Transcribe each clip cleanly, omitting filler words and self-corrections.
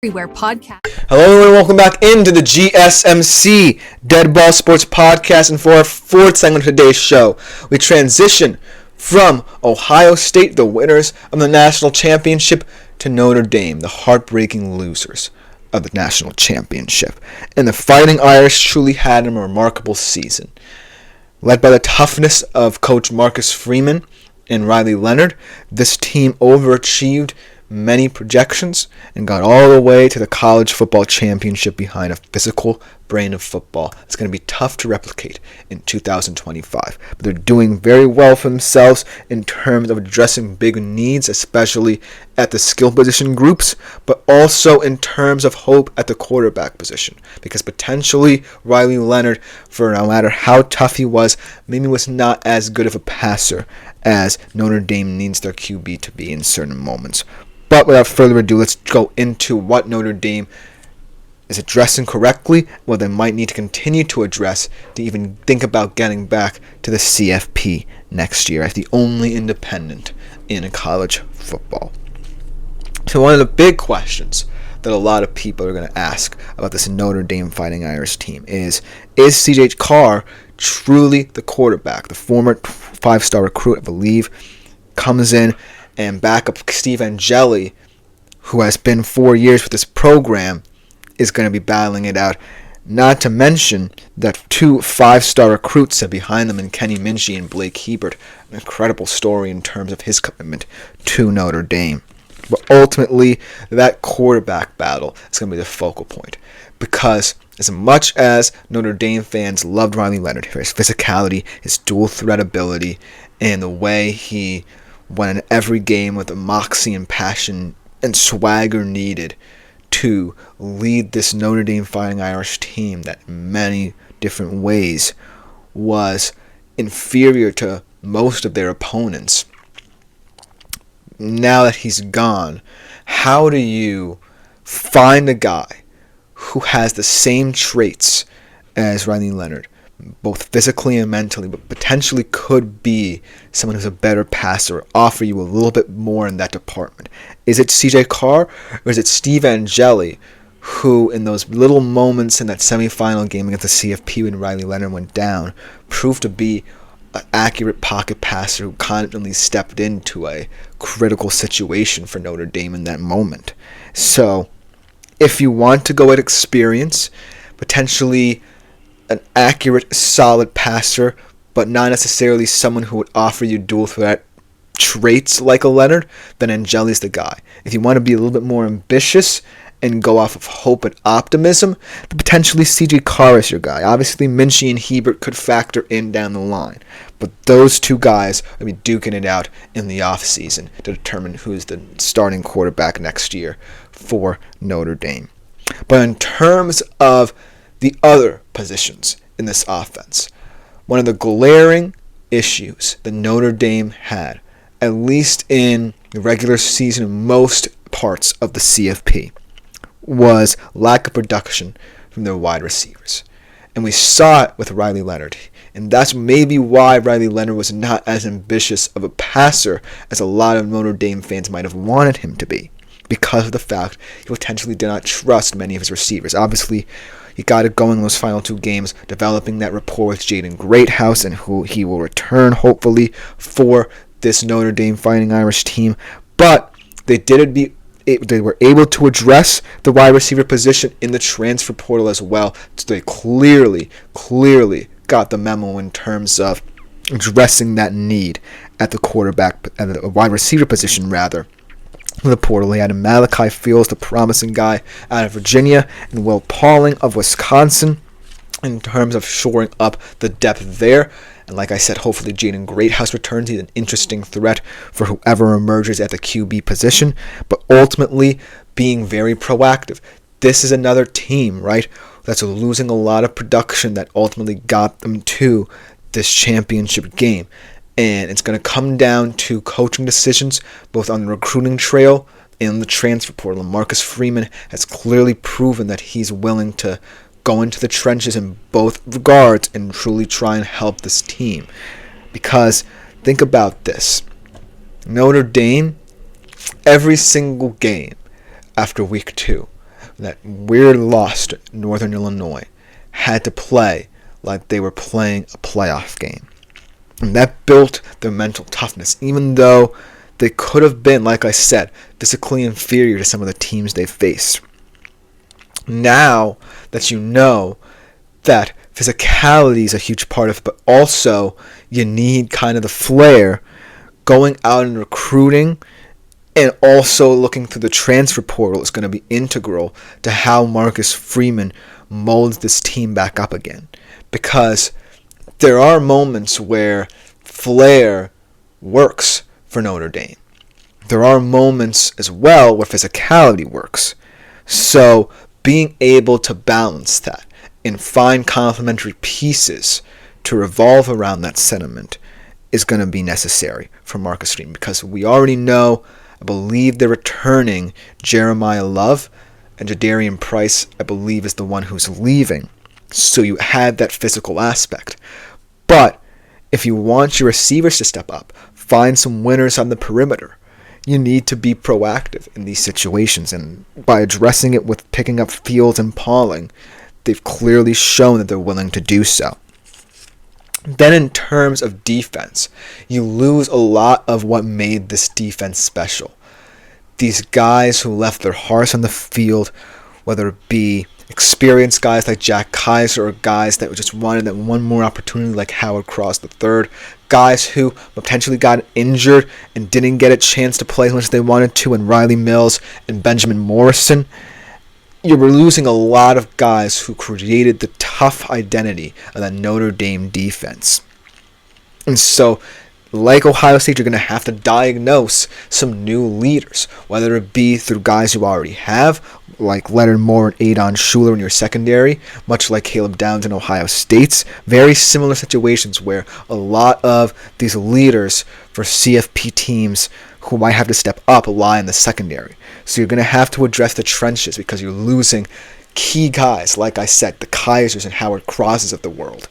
Everywhere podcast. Hello and welcome back into the GSMC Dead Ball Sports Podcast, and for our fourth segment of today's show, we transition from Ohio State, the winners of the national championship, to Notre Dame, the heartbreaking losers of the national championship. And the Fighting Irish truly had a remarkable season. Led by the toughness of Coach Marcus Freeman and Riley Leonard, this team overachieved many projections and got all the way to the college football championship behind a physical brand of football. It's going to be tough to replicate in 2025. But they're doing very well for themselves in terms of addressing big needs, especially at the skill position groups, but also in terms of hope at the quarterback position. Because potentially Riley Leonard, for no matter how tough he was, maybe was not as good of a passer as Notre Dame needs their QB to be in certain moments. But without further ado, let's go into what Notre Dame is addressing correctly, what they might need to continue to address to even think about getting back to the CFP next year as the only independent in college football. So one of the big questions that a lot of people are going to ask about this Notre Dame Fighting Irish team is CJ Carr truly the quarterback? The former 5-star recruit, I believe, comes in and backup Steve Angeli, who has been 4 years with this program, is going to be battling it out. Not to mention that 2 5-star recruits are behind them in Kenny Minchey and Blake Hebert. An incredible story in terms of his commitment to Notre Dame. But ultimately, that quarterback battle is going to be the focal point. Because as much as Notre Dame fans loved Riley Leonard for his physicality, his dual threat ability, and the way he won in every game with the moxie and passion and swagger needed to lead this Notre Dame Fighting Irish team that in many different ways was inferior to most of their opponents. Now that he's gone, how do you find a guy who has the same traits as Riley Leonard, both physically and mentally, but potentially could be someone who's a better passer, offer you a little bit more in that department? Is it CJ Carr, or is it Steve Angeli, who in those little moments in that semifinal game against the CFP when Riley Leonard went down, proved to be an accurate pocket passer who confidently stepped into a critical situation for Notre Dame in that moment? So, if you want to go at experience, potentially an accurate, solid passer, but not necessarily someone who would offer you dual threat traits like a Leonard, then Angeli's the guy. If you want to be a little bit more ambitious and go off of hope and optimism, then potentially CJ Carr is your guy. Obviously, Minchey and Hebert could factor in down the line, but those 2 guys will be duking it out in the offseason to determine who's the starting quarterback next year for Notre Dame. But in terms of the other positions in this offense, one of the glaring issues that Notre Dame had, at least in the regular season in most parts of the CFP, was lack of production from their wide receivers. And we saw it with Riley Leonard. And that's maybe why Riley Leonard was not as ambitious of a passer as a lot of Notre Dame fans might have wanted him to be, because of the fact he potentially did not trust many of his receivers. Obviously, he got it going in those final 2 games, developing that rapport with Jaden Greathouse, and who he will return, hopefully, for this Notre Dame Fighting Irish team. But they were able to address the wide receiver position in the transfer portal as well. So they clearly got the memo in terms of addressing that need at the quarterback, at the wide receiver position, rather. In the portal, they had Malachi Fields, the promising guy out of Virginia, and Will Pauling of Wisconsin in terms of shoring up the depth there. And like I said, hopefully Jaden Greathouse returns. He's an interesting threat for whoever emerges at the QB position, but ultimately being very proactive. This is another team, right, that's losing a lot of production that ultimately got them to this championship game. And it's going to come down to coaching decisions, both on the recruiting trail and the transfer portal. And Marcus Freeman has clearly proven that he's willing to go into the trenches in both regards and truly try and help this team. Because think about this. Notre Dame, every single game after week 2, that weird loss to Northern Illinois had to play like they were playing a playoff game. And that built their mental toughness, even though they could have been, like I said, physically inferior to some of the teams they faced. Now that you know that physicality is a huge part of it, but also you need kind of the flair, going out and recruiting and also looking through the transfer portal is going to be integral to how Marcus Freeman molds this team back up again. Because there are moments where flair works for Notre Dame. There are moments as well where physicality works. So being able to balance that and find complementary pieces to revolve around that sentiment is going to be necessary for Marcus Freeman, because we already know, I believe they're returning Jeremiah Love, and Jadarian Price, I believe, is the one who's leaving. So you had that physical aspect. But if you want your receivers to step up, find some winners on the perimeter, you need to be proactive in these situations. And by addressing it with picking up Fields and Pauling, they've clearly shown that they're willing to do so. Then in terms of defense, you lose a lot of what made this defense special. These guys who left their hearts on the field, whether it be experienced guys like Jack Kaiser or guys that just wanted that one more opportunity like Howard Cross III, guys who potentially got injured and didn't get a chance to play as much as they wanted to, and Riley Mills and Benjamin Morrison. You were losing a lot of guys who created the tough identity of that Notre Dame defense. And so, like Ohio State, you're going to have to diagnose some new leaders, whether it be through guys you already have, like Leonard Moore and Adon Schuler in your secondary, much like Caleb Downs in Ohio State's. Very similar situations where a lot of these leaders for CFP teams who might have to step up lie in the secondary. So you're going to have to address the trenches because you're losing key guys, like I said, the Kaisers and Howard Crosses of the world.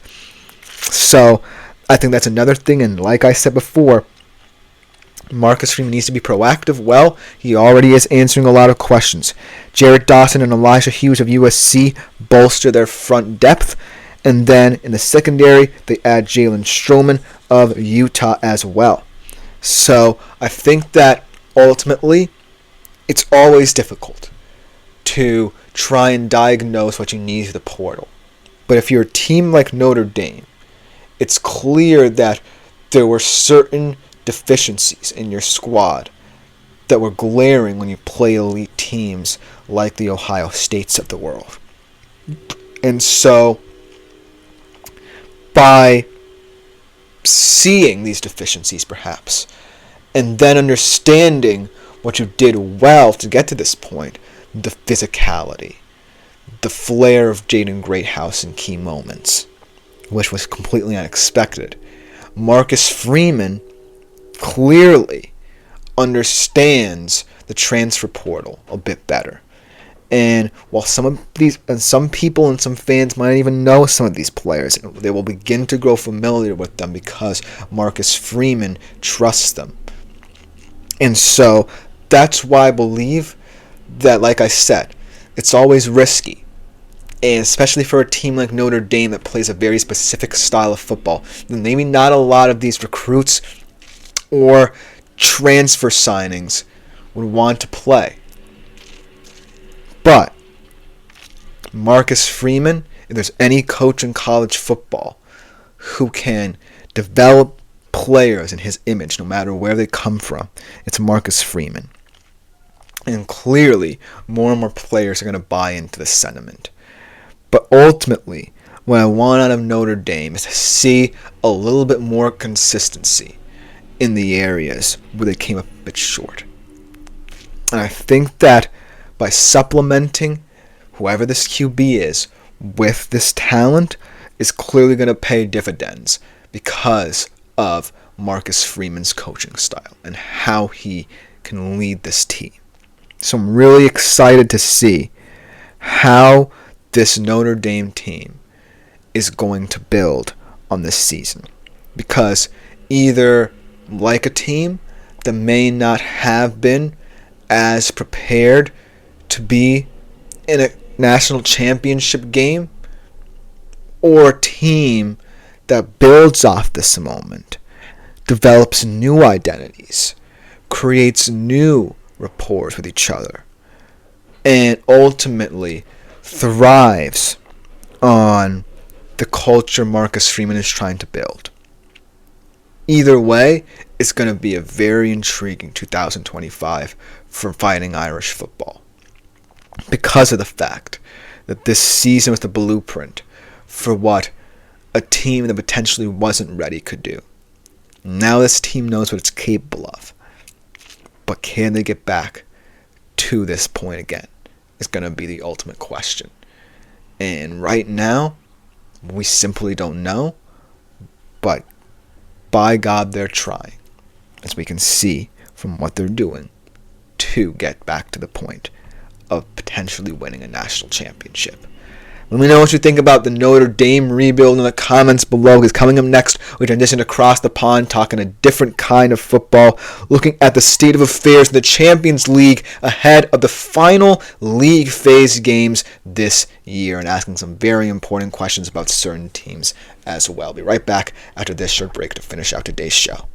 So I think that's another thing, and like I said before, Marcus Freeman needs to be proactive. Well, he already is answering a lot of questions. Jared Dawson and Elijah Hughes of USC bolster their front depth. And then in the secondary, they add Jalen Stroman of Utah as well. So I think that ultimately, it's always difficult to try and diagnose what you need through the portal. But if you're a team like Notre Dame, it's clear that there were certain deficiencies in your squad that were glaring when you play elite teams like the Ohio States of the world. And so, by seeing these deficiencies perhaps, and then understanding what you did well to get to this point, the physicality, the flair of Jaden Greathouse in key moments, which was completely unexpected, Marcus Freeman clearly understands the transfer portal a bit better. And while some people and some fans might even know some of these players, they will begin to grow familiar with them because Marcus Freeman trusts them. And so that's why I believe that, like I said, it's always risky. And especially for a team like Notre Dame that plays a very specific style of football, maybe not a lot of these recruits or transfer signings would want to play. But Marcus Freeman, if there's any coach in college football who can develop players in his image, no matter where they come from, it's Marcus Freeman. And clearly, more and more players are going to buy into this sentiment. But ultimately, what I want out of Notre Dame is to see a little bit more consistency in the areas where they came up a bit short. And I think that by supplementing whoever this QB is with this talent is clearly going to pay dividends because of Marcus Freeman's coaching style and how he can lead this team. So I'm really excited to see how this Notre Dame team is going to build on this season. Because either, like a team that may not have been as prepared to be in a national championship game, or a team that builds off this moment, develops new identities, creates new rapport with each other, and ultimately thrives on the culture Marcus Freeman is trying to build. Either way, it's going to be a very intriguing 2025 for Fighting Irish football, because of the fact that this season was the blueprint for what a team that potentially wasn't ready could do. Now this team knows what it's capable of, but can they get back to this point again? Is going to be the ultimate question. And right now, we simply don't know, but by God, they're trying, as we can see from what they're doing, to get back to the point of potentially winning a national championship. Let me know what you think about the Notre Dame rebuild in the comments below, because coming up next, we transition across the pond, talking a different kind of football, looking at the state of affairs in the Champions League ahead of the final league phase games this year, and asking some very important questions about certain teams as well. Be right back after this short break to finish out today's show.